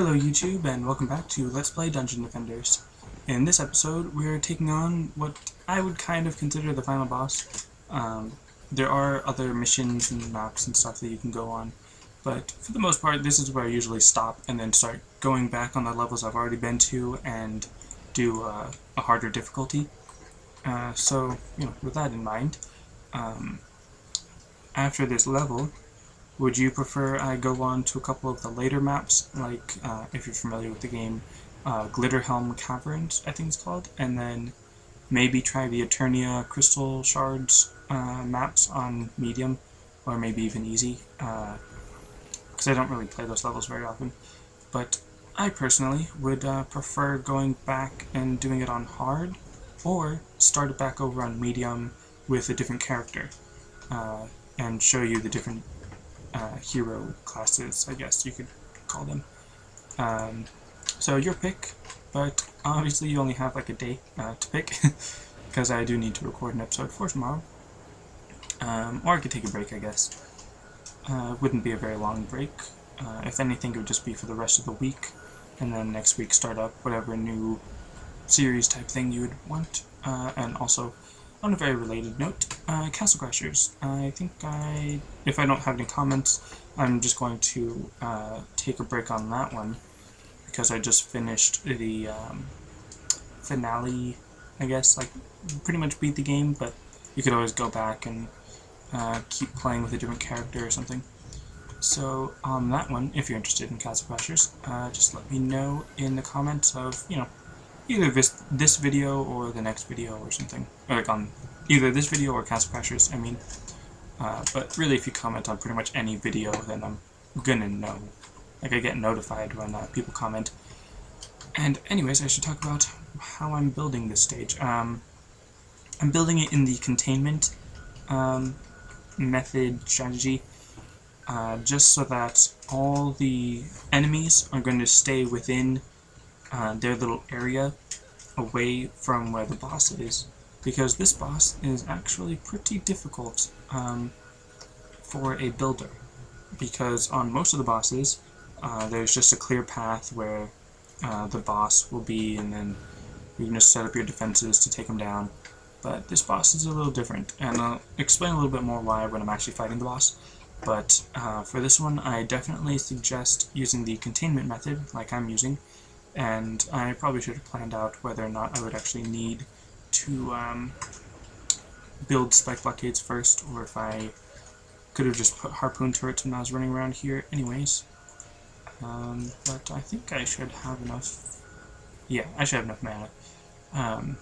Hello YouTube, and welcome back to Let's Play Dungeon Defenders. In this episode, we're taking on what I would kind of consider the final boss. There are other missions and maps and stuff that you can go on, but for the most part, this is where I usually stop and then start going back on the levels I've already been to and do a harder difficulty. So, with that in mind, after this level, would you prefer I go on to a couple of the later maps, like, if you're familiar with the game, Glitterhelm Caverns, I think it's called, and then maybe try the Eternia Crystal Shards maps on medium, or maybe even easy, because I don't really play those levels very often. But I personally would prefer going back and doing it on hard, or start it back over on medium with a different character, and show you the different hero classes, I guess you could call them. So your pick, but obviously you only have like a day to pick, because I do need to record an episode for tomorrow. Or I could take a break, I guess. It wouldn't be a very long break. If anything, it would just be for the rest of the week, and then next week start up whatever new series type thing you would want. And also, on a very related note, Castle Crashers. I think if I don't have any comments, I'm just going to take a break on that one, because I just finished the finale, I guess, like, pretty much beat the game, but you could always go back and keep playing with a different character or something. So on that one, if you're interested in Castle Crashers, just let me know in the comments of, either this video or the next video or something. Or like on either this video or Castle Crashers, I mean. But really, if you comment on pretty much any video, then I'm gonna know. Like, I get notified when people comment. And anyways, I should talk about how I'm building this stage. I'm building it in the containment method strategy, just so that all the enemies are going to stay within their little area away from where the boss is, because this boss is actually pretty difficult for a builder, because on most of the bosses there's just a clear path where the boss will be, and then you can just set up your defenses to take him down. But this boss is a little different, and I'll explain a little bit more why when I'm actually fighting the boss. But for this one, I definitely suggest using the containment method, like I'm using, and I probably should have planned out whether or not I would actually need to build spike blockades first, or if I could have just put harpoon turrets when I was running around here anyways. But I think I should have enough. Yeah, I should have enough mana.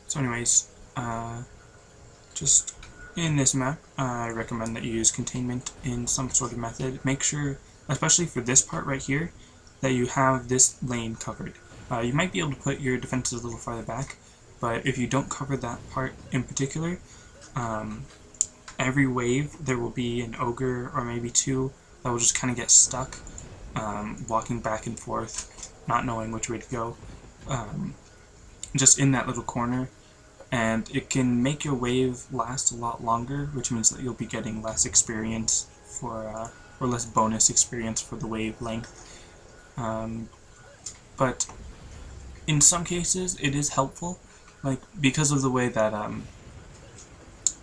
So anyways, just in this map, I recommend that you use containment in some sort of method. Make sure, especially for this part right here, that you have this lane covered. You might be able to put your defenses a little farther back, but if you don't cover that part in particular, every wave there will be an ogre or maybe two that will just kind of get stuck, walking back and forth, not knowing which way to go, just in that little corner. And it can make your wave last a lot longer, which means that you'll be getting less experience for, or less bonus experience for the wave length. But in some cases, it is helpful, like, because of the way that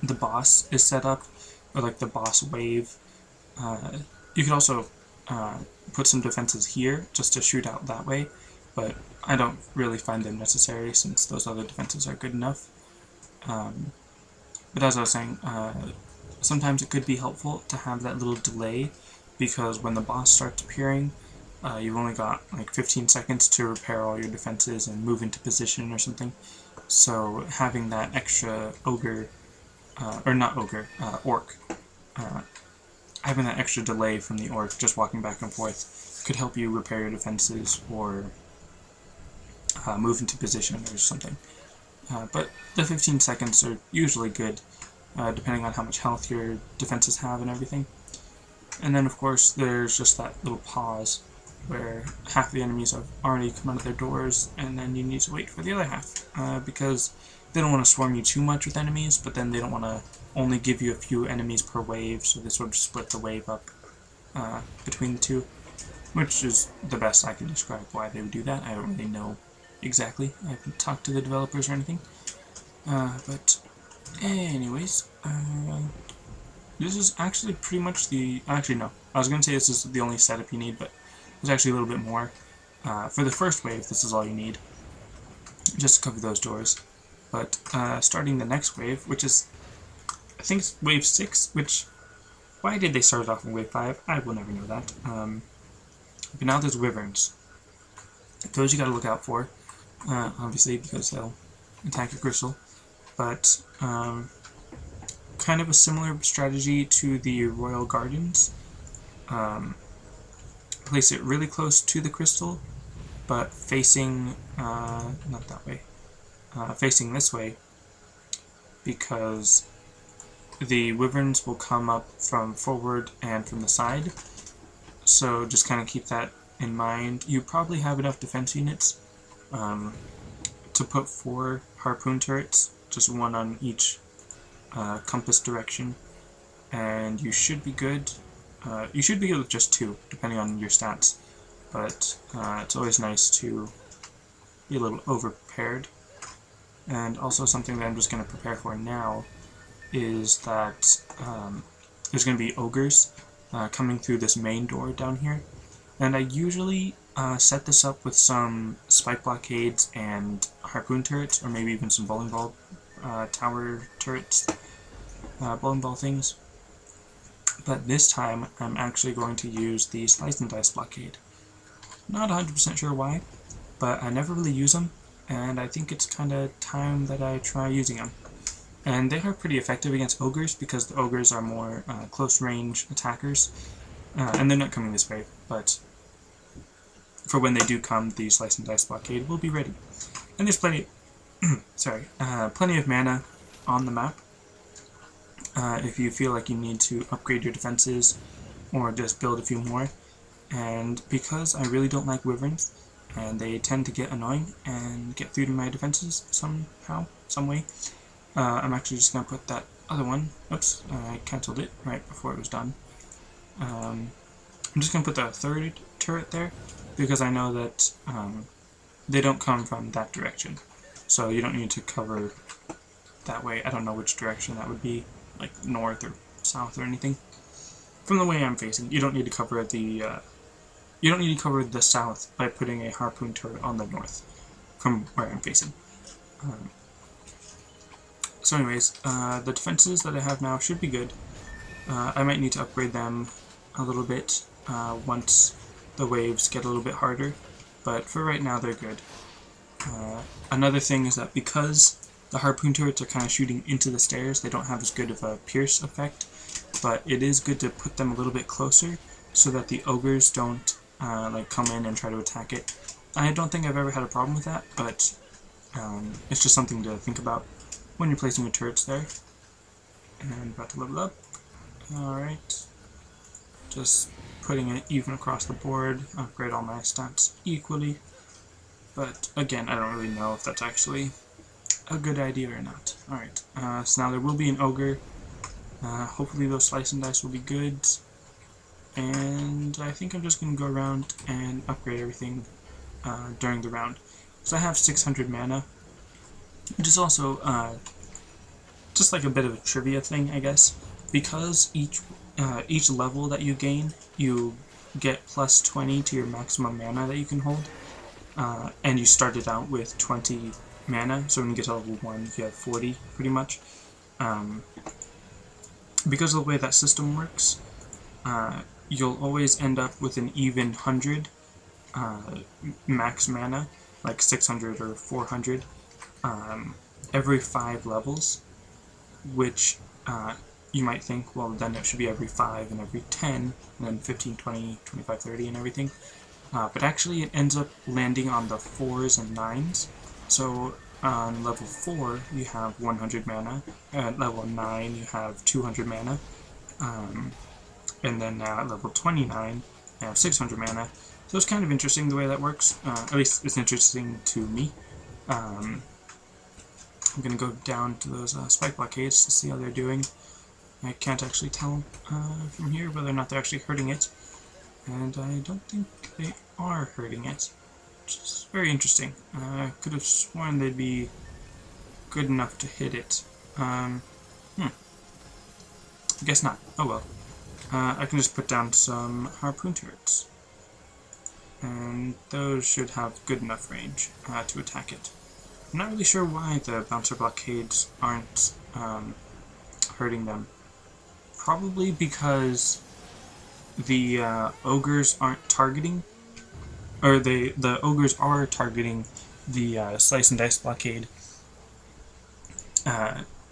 the boss is set up, or like the boss wave. You could also put some defenses here just to shoot out that way, but I don't really find them necessary since those other defenses are good enough. But as I was saying, sometimes it could be helpful to have that little delay, because when the boss starts appearing, you've only got like 15 seconds to repair all your defenses and move into position or something. So having that extra ogre, or not ogre, orc, having that extra delay from the orc just walking back and forth could help you repair your defenses or move into position or something. But the 15 seconds are usually good, depending on how much health your defenses have and everything. And then of course there's just that little pause where half the enemies have already come out of their doors, and then you need to wait for the other half, because they don't want to swarm you too much with enemies, but then they don't want to only give you a few enemies per wave, so they sort of split the wave up between the two. which is the best I can describe why they would do that. I don't really know exactly. I haven't talked to the developers or anything. But anyways, this is actually pretty much the... Actually, no. I was going to say this is the only setup you need, but there's actually a little bit more. For the first wave, this is all you need, just to cover those doors. But starting the next wave, which is, I think it's wave 6, which... Why did they start off in wave 5? I will never know that. But now there's wyverns. Those you gotta look out for, obviously, because they'll attack your crystal. But kind of a similar strategy to the Royal Gardens. Place it really close to the crystal, but facing, not that way, facing this way, because the wyverns will come up from forward and from the side. So just kind of keep that in mind. You probably have enough defense units to put 4 harpoon turrets, just 1 on each compass direction, and you should be good. You should be good with just 2, depending on your stats, but it's always nice to be a little over-prepared. And also something that I'm just going to prepare for now is that there's going to be ogres coming through this main door down here, and I usually set this up with some spike blockades and harpoon turrets, or maybe even some bowling ball tower turrets, bowling ball things. But this time I'm actually going to use the slice and dice blockade. Not 100% sure why, but I never really use them, and I think it's kind of time that I try using them. And they are pretty effective against ogres, because the ogres are more close-range attackers. And they're not coming this way, but for when they do come, the Slice and Dice blockade will be ready. And there's plenty plenty of mana on the map. If you feel like you need to upgrade your defenses, or just build a few more. And because I really don't like wyverns, and they tend to get annoying and get through to my defenses somehow, some way, I'm actually just going to put that other one, oops, I cancelled it right before it was done. I'm just going to put the 3rd turret there, because I know that they don't come from that direction. So you don't need to cover that way. I don't know which direction that would be, like north or south or anything. From the way I'm facing, you don't need to cover the south by putting a harpoon turret on the north from where I'm facing. So anyways, the defenses that I have now should be good. I might need to upgrade them a little bit once the waves get a little bit harder, but for right now they're good. Another thing is that because the harpoon turrets are kind of shooting into the stairs, they don't have as good of a pierce effect, but it is good to put them a little bit closer so that the ogres don't like come in and try to attack it. I don't think I've ever had a problem with that, but it's just something to think about when you're placing your turrets there. And about to level up. Alright. Just putting it even across the board, upgrade all my stats equally. But again, I don't really know if that's actually a good idea or not. Alright, so now there will be an ogre. Hopefully those slice and dice will be good. And I think I'm just going to go around and upgrade everything during the round. So I have 600 mana, which is also just like a bit of a trivia thing, I guess. Because each level that you gain, you get plus 20 to your maximum mana that you can hold. And you started out with 20 mana, so when you get to level 1, you have 40, pretty much. Because of the way that system works, you'll always end up with an even 100 max mana, like 600 or 400, every 5 levels, which you might think, well, then it should be every 5 and every 10, and then 15, 20, 25, 30 and everything. But actually it ends up landing on the 4s and 9s. So on level 4 you have 100 mana, at level 9 you have 200 mana, and then now at level 29 you have 600 mana. So it's kind of interesting the way that works, at least it's interesting to me. I'm going to go down to those spike blockades to see how they're doing. I can't actually tell from here whether or not they're actually hurting it, and I don't think they are hurting it, which is very interesting. I could have sworn they'd be good enough to hit it. I guess not. Oh well. I can just put down some harpoon turrets. And those should have good enough range to attack it. I'm not really sure why the bouncer blockades aren't hurting them. Probably because the ogres aren't targeting, or the ogres are targeting the slice and dice blockade.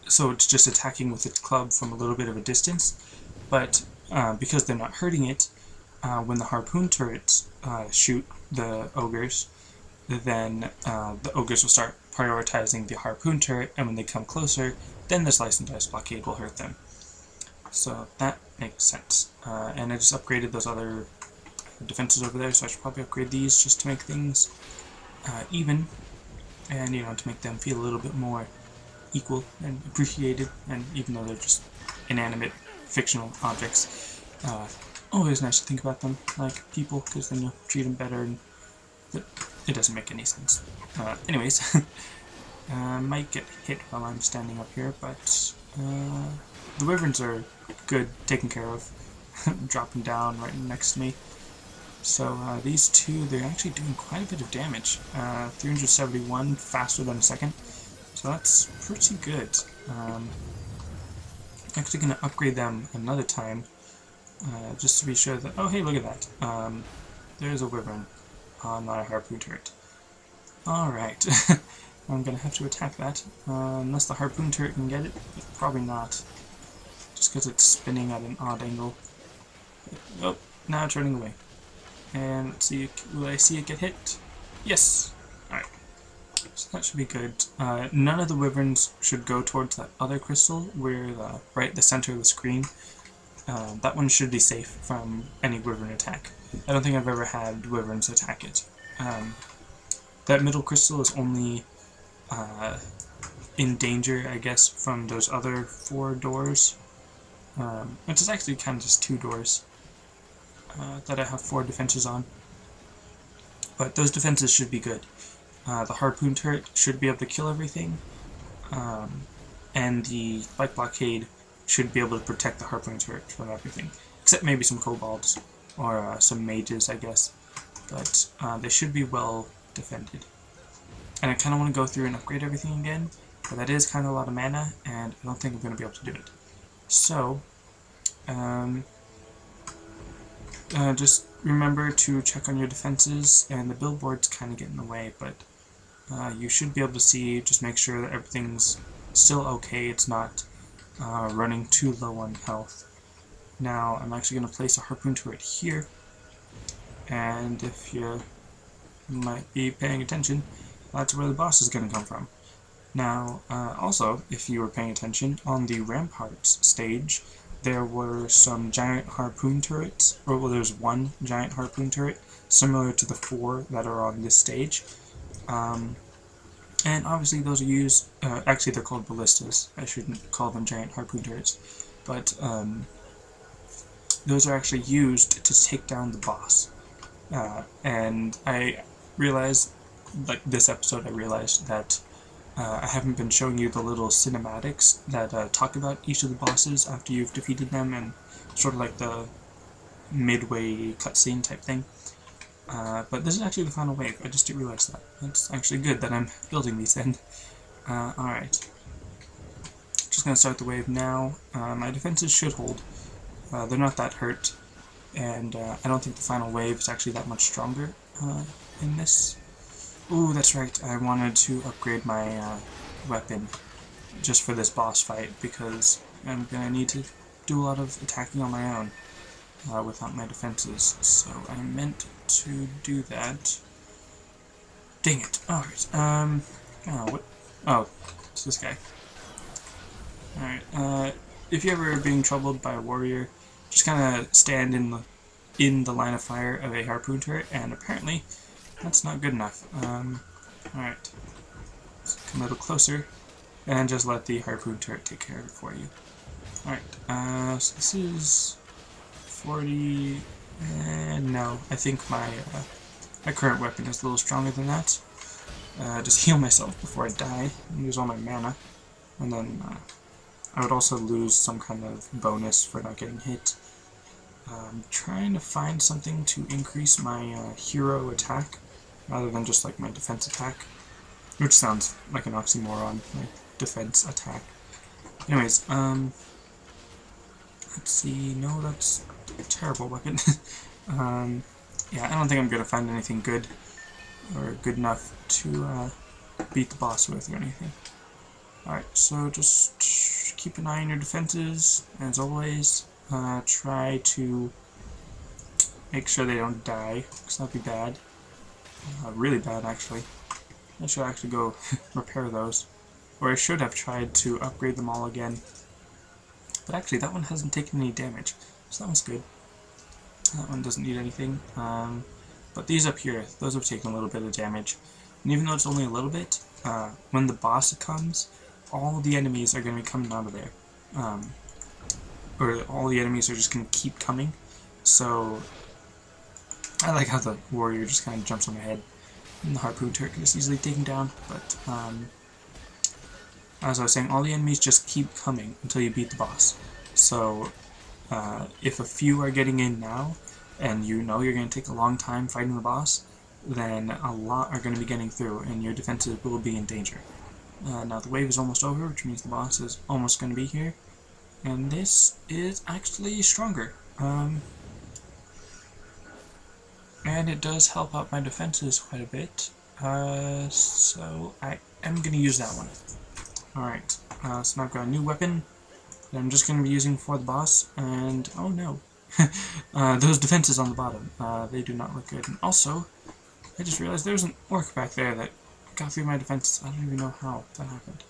So it's just attacking with its club from a little bit of a distance, but because they're not hurting it, when the harpoon turrets shoot the ogres, then the ogres will start prioritizing the harpoon turret, and when they come closer, then the slice and dice blockade will hurt them. So that makes sense. And I just upgraded those other defenses over there, so I should probably upgrade these just to make things even, and to make them feel a little bit more equal and appreciated, and even though they're just inanimate, fictional objects, always nice to think about them like people, because then you'll treat them better, and but it doesn't make any sense. Anyways, might get hit while I'm standing up here, but the wyverns are good, taken care of, dropping down right next to me. So these two, they're actually doing quite a bit of damage. 371 faster than a second. So that's pretty good. Actually going to upgrade them another time, just to be sure that... Oh, hey, look at that. There's a wyvern on my harpoon turret. Alright. I'm going to have to attack that, unless the harpoon turret can get it, but probably not. Just because it's spinning at an odd angle. Oh, now it's running away. And let's see, will I see it get hit? Yes! Alright. So that should be good. None of the wyverns should go towards that other crystal, where right the center of the screen. That one should be safe from any wyvern attack. I don't think I've ever had wyverns attack it. That middle crystal is only in danger, I guess, from those other 4 doors. Which is actually kind of just 2 doors that I have 4 defenses on. But those defenses should be good. The harpoon turret should be able to kill everything, and the spike blockade should be able to protect the harpoon turret from everything, except maybe some kobolds or some mages, I guess. But they should be well defended. And I kind of want to go through and upgrade everything again, but that is kind of a lot of mana, and I don't think I'm going to be able to do it. So, just remember to check on your defenses, and the billboards kind of get in the way, but you should be able to see, just make sure that everything's still okay, it's not running too low on health. Now, I'm actually going to place a harpoon turret here, and if you might be paying attention, that's where the boss is going to come from. Now, also, if you were paying attention, on the Ramparts stage, there were some giant harpoon turrets, or well, there's one giant harpoon turret, similar to the 4 that are on this stage. And obviously those are used, actually they're called ballistas, I shouldn't call them giant harpoon turrets, but those are actually used to take down the boss. And I realized, like this episode, I realized that I haven't been showing you the little cinematics that talk about each of the bosses after you've defeated them, and sort of like the midway cutscene type thing. But this is actually the final wave. I just didn't realize that. It's actually good that I'm building these in. Alright. Just gonna start the wave now. My defenses should hold. They're not that hurt, and I don't think the final wave is actually that much stronger in this. Ooh, that's right. I wanted to upgrade my weapon just for this boss fight, because I'm gonna need to do a lot of attacking on my own without my defenses. So I meant to do that. Dang it. Alright, oh, what? Oh, it's this guy. Alright, if you're ever being troubled by a warrior, just kind of stand in the line of fire of a harpoon turret, and apparently that's not good enough. Alright, let's come a little closer, and just let the harpoon turret take care of it for you. Alright, so this is 40, And no, I think my current weapon is a little stronger than that. Just heal myself before I die and use all my mana. And then I would also lose some kind of bonus for not getting hit. I'm trying to find something to increase my hero attack rather than just like my defense attack, which sounds like an oxymoron, like defense attack. Anyways, let's see. No, that's a terrible weapon. Yeah, I don't think I'm gonna find anything good or good enough to beat the boss with or anything. Alright, so just keep an eye on your defenses, as always. Try to make sure they don't die, because that'd be bad. Really bad, actually. I should actually go repair those. Or I should have tried to upgrade them all again. But actually, that one hasn't taken any damage, so that one's good. That one doesn't need anything. But these up here, those have taken a little bit of damage. And even though it's only a little bit, when the boss comes, all the enemies are going to be coming out of there. Or all the enemies are just going to keep coming. So, I like how the warrior just kind of jumps on my head. And the harpoon turret is easily taken down. But, as I was saying, all the enemies just keep coming until you beat the boss. So, if a few are getting in now, and you know you're going to take a long time fighting the boss, then a lot are going to be getting through, and your defenses will be in danger. Now the wave is almost over, which means the boss is almost going to be here. And this is actually stronger. And it does help out my defenses quite a bit. So I am going to use that one. Alright, so now I've got a new weapon that I'm just going to be using for the boss. And, oh no. Those defenses on the bottom, they do not look good. And also, I just realized there's an orc back there that got through my defenses. I don't even know how that happened.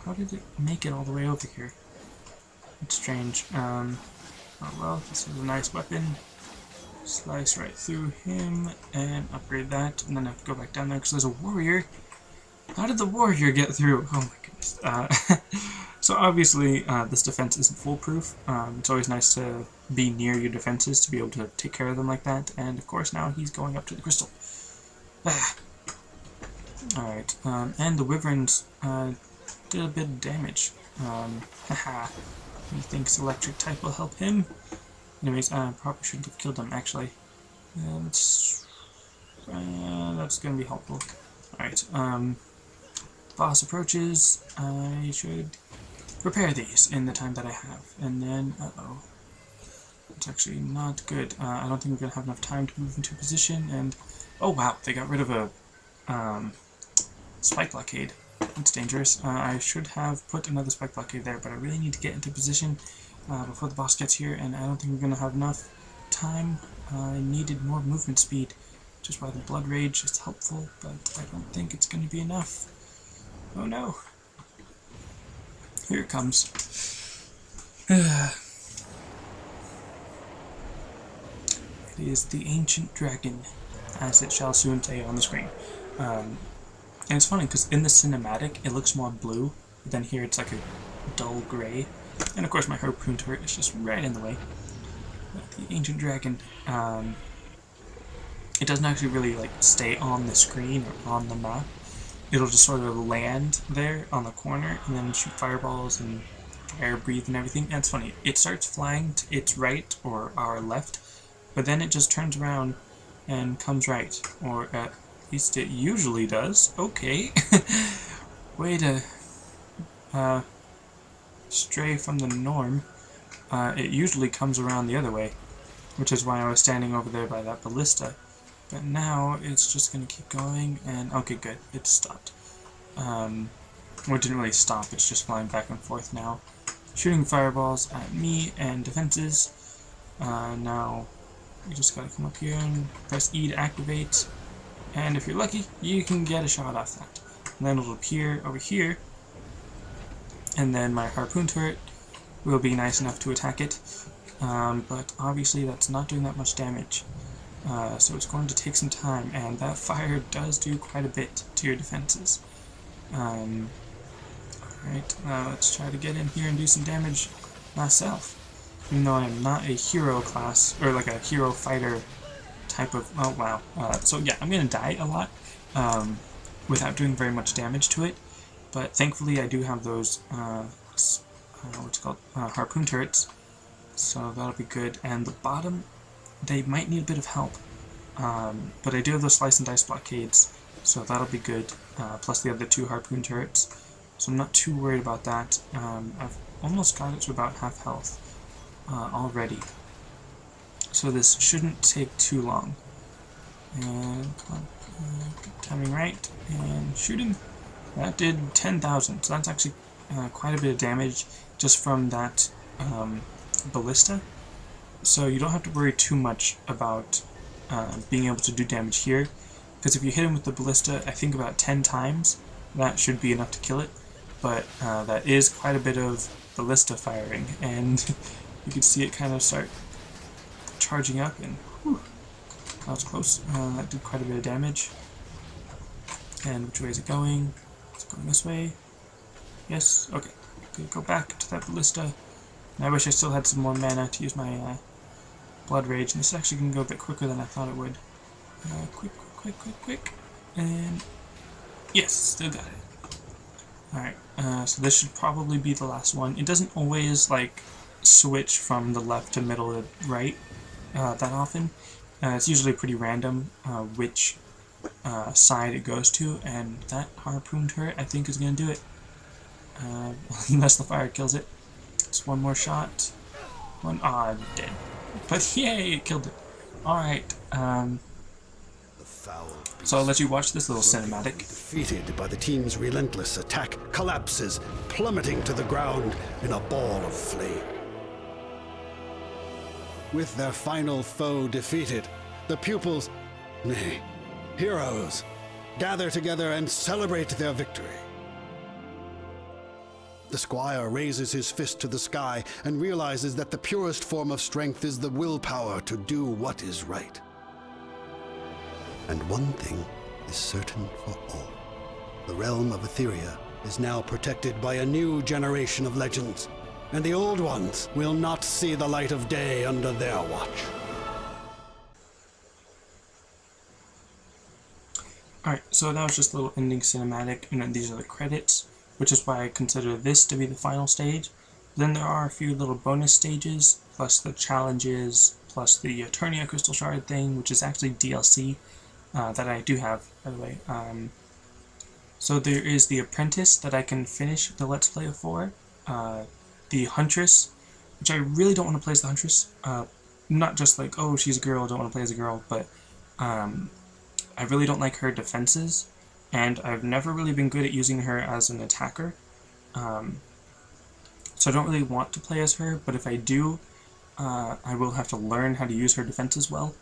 How did it make it all the way over here? It's strange. Oh well, this is a nice weapon. Slice right through him and upgrade that, and then I have to go back down there because there's a warrior. How did the warrior get through? Oh my goodness. So obviously this defense isn't foolproof. It's always nice to be near your defenses to be able to take care of them like that, and of course now he's going up to the crystal. Alright, and the wyverns did a bit of damage. Haha. He thinks electric type will help him. Anyways, I probably shouldn't have killed him, actually. That's gonna be helpful. Alright, boss approaches. I should repair these in the time that I have. And then, uh-oh. It's actually not good. I don't think we're gonna have enough time to move into position, and... oh wow, they got rid of a, spike blockade. That's dangerous. I should have put another spike blockade there, but I really need to get into position before the boss gets here, and I don't think we're going to have enough time. I needed more movement speed, which is why the blood rage is helpful, but I don't think it's going to be enough. Oh no. Here it comes. It is the ancient dragon, as it shall soon say on the screen. And it's funny, because in the cinematic, it looks more blue, but then here it's like a dull gray. And of course my harpoon turret is just right in the way. But the ancient dragon, it doesn't actually really like stay on the screen or on the map. It'll just sort of land there on the corner, and then shoot fireballs and fire breathe and everything. And it's funny, it starts flying to its right or our left, but then it just turns around and comes right, or at least it usually does. Okay. Way to stray from the norm. It usually comes around the other way, which is why I was standing over there by that ballista. But now it's just going to keep going, and okay, good, it stopped. Well, it didn't really stop, it's just flying back and forth now, shooting fireballs at me and defenses. Now you just gotta come up here and press E to activate, and if you're lucky, you can get a shot off that. And then it'll appear over here, and then my harpoon turret will be nice enough to attack it, but obviously that's not doing that much damage. So it's going to take some time, and that fire does do quite a bit to your defenses. Alright, let's try to get in here and do some damage myself. even though I'm not a hero class, or like a hero fighter type of, oh wow. So yeah, I'm gonna die a lot without doing very much damage to it, but thankfully I do have those, what's it called, harpoon turrets, so that'll be good. And the bottom, they might need a bit of help, but I do have those slice and dice blockades, so that'll be good, plus the other 2 harpoon turrets, so I'm not too worried about that. I've almost got it to about half health already, so this shouldn't take too long. And timing right, and shooting. That did 10,000, so that's actually quite a bit of damage just from that ballista. So you don't have to worry too much about being able to do damage here, because if you hit him with the ballista, I think about 10 times, that should be enough to kill it. But that is quite a bit of ballista firing, and you can see it kind of start charging up, and whew, that was close. That did quite a bit of damage. And which way is it going? It's going this way. Yes, okay. Good, go back to that ballista. And I wish I still had some more mana to use my blood rage, and this is actually going to go a bit quicker than I thought it would. Quick. And yes, still got it. Alright, so this should probably be the last one. It doesn't always like switch from the left to middle to right that often. It's usually pretty random which side it goes to, and that harpoon turret I think is going to do it. Unless the fire kills it. Just one more shot. I'm dead. But yay, it killed it. Alright, so I'll let you watch this little cinematic. Defeated by the team's relentless attack, collapses, plummeting to the ground in a ball of flame. With their final foe defeated, the pupils, nay, heroes, gather together and celebrate their victory. The Squire raises his fist to the sky and realizes that the purest form of strength is the willpower to do what is right. And one thing is certain for all. The realm of Etheria is now protected by a new generation of legends, and the old ones will not see the light of day under their watch. Alright, so that was just a little ending cinematic, and then these are the credits, which is why I consider this to be the final stage. Then there are a few little bonus stages, plus the challenges, plus the Eternia Crystal Shard thing, which is actually DLC that I do have, by the way. So there is the Apprentice that I can finish the Let's Play for, the Huntress, which I really don't want to play as the Huntress. Not just like, oh, she's a girl, I don't want to play as a girl, but I really don't like her defenses, and I've never really been good at using her as an attacker. So I don't really want to play as her, but if I do, I will have to learn how to use her defenses well.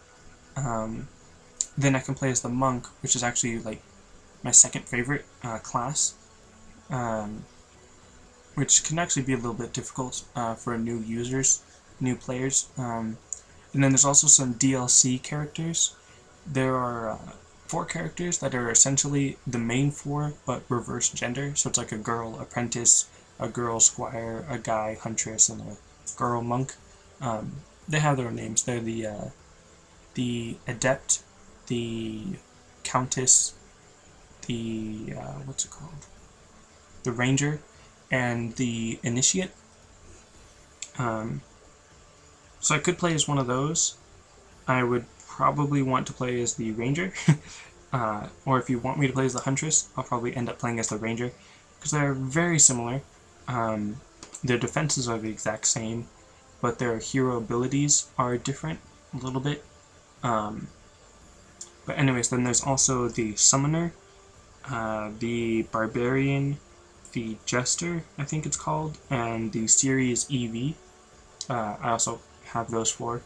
Then I can play as the Monk, which is actually like my second favorite class, which can actually be a little bit difficult for new players. And then there's also some DLC characters. There are 4 characters that are essentially the main 4, but reverse gender. So it's like a girl apprentice, a girl squire, a guy huntress, and a girl monk. They have their own names. They're the adept, the countess, the what's it called? The ranger, and the initiate. So I could play as one of those. I would probably want to play as the ranger, or if you want me to play as the huntress, I'll probably end up playing as the ranger, because they're very similar. Their defenses are the exact same, but their hero abilities are different a little bit. But anyways, then there's also the summoner, the barbarian, the jester, I think it's called, and the series EV. I also have those 4.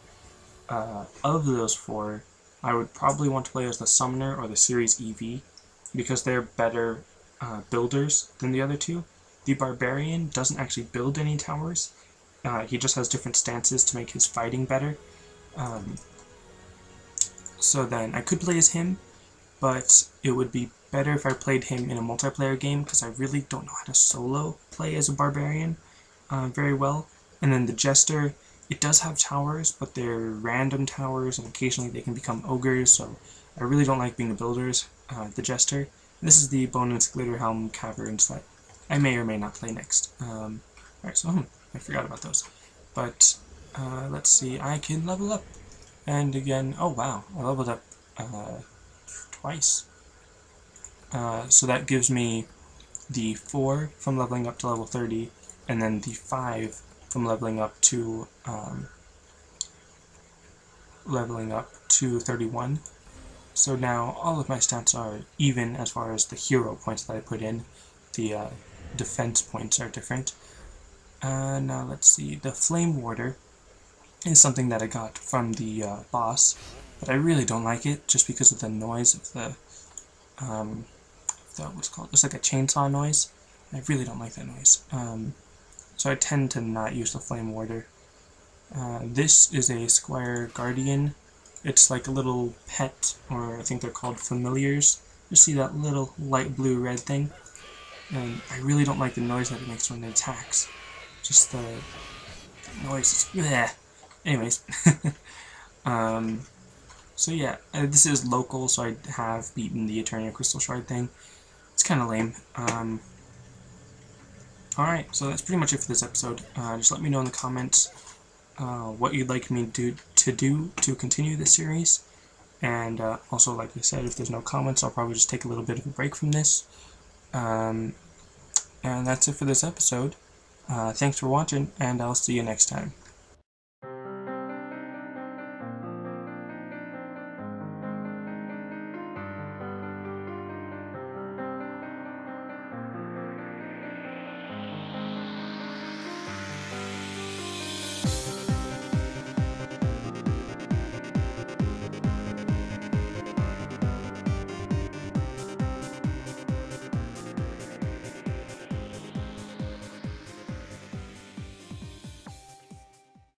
Of those 4, I would probably want to play as the summoner or the series EV, because they're better builders than the other 2. The barbarian doesn't actually build any towers. He just has different stances to make his fighting better. So then I could play as him, but it would be better if I played him in a multiplayer game, because I really don't know how to solo play as a barbarian very well. And then the jester, It does have towers, but they're random towers, and occasionally they can become ogres, so I really don't like being a builder, the Jester. This is the bonus Glitterhelm Caverns that I may or may not play next. Alright, so I forgot about those. But let's see, I can level up. And again, oh wow, I leveled up twice. So that gives me the 4 from leveling up to level 30, and then the 5 from leveling up to 31. So now all of my stats are even as far as the hero points that I put in. The defense points are different. Now let's see, the Flame Warder is something that I got from the boss, but I really don't like it just because of the noise of the what's called, it's like a chainsaw noise. I really don't like that noise. So I tend to not use the Flame Warder. This is a Squire Guardian. It's like a little pet, or I think they're called familiars. You see that little light blue red thing? And I really don't like the noise that it makes when it attacks. Just the noise is bleh. Anyways. So yeah, this is local, so I have beaten the Eternia Crystal Shard thing. It's kind of lame. Alright, so that's pretty much it for this episode. Just let me know in the comments what you'd like me to do to continue this series. And also, like I said, if there's no comments, I'll probably just take a little bit of a break from this. And that's it for this episode. Thanks for watching, and I'll see you next time.